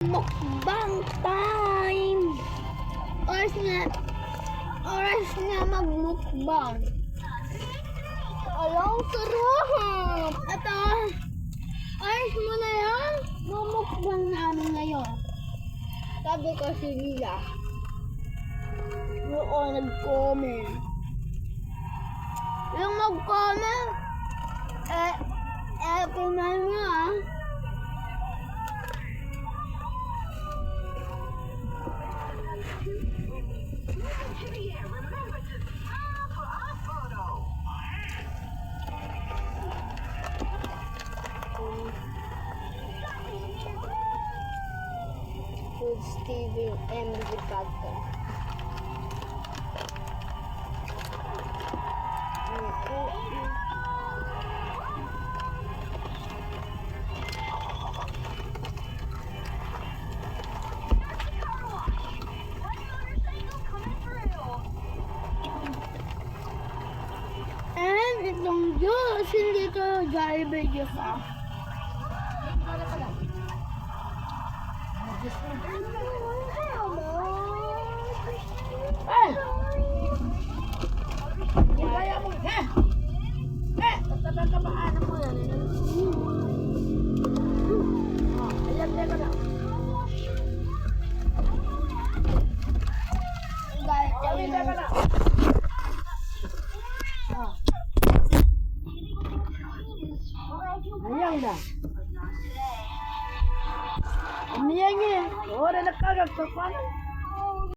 Mukbang time! Oras na magmukbang. Alam, sarap! Ito, oras mo na yan. Mamukbang namin ngayon. Sabi ko si Lila. Oo, nag-comment. Yung mag-comment, tingnan mo ah. Steven and the Pattern. And itong juice, hindi ito Jollibee juice ah. Kaya mo, ha? Tatabang ka ba?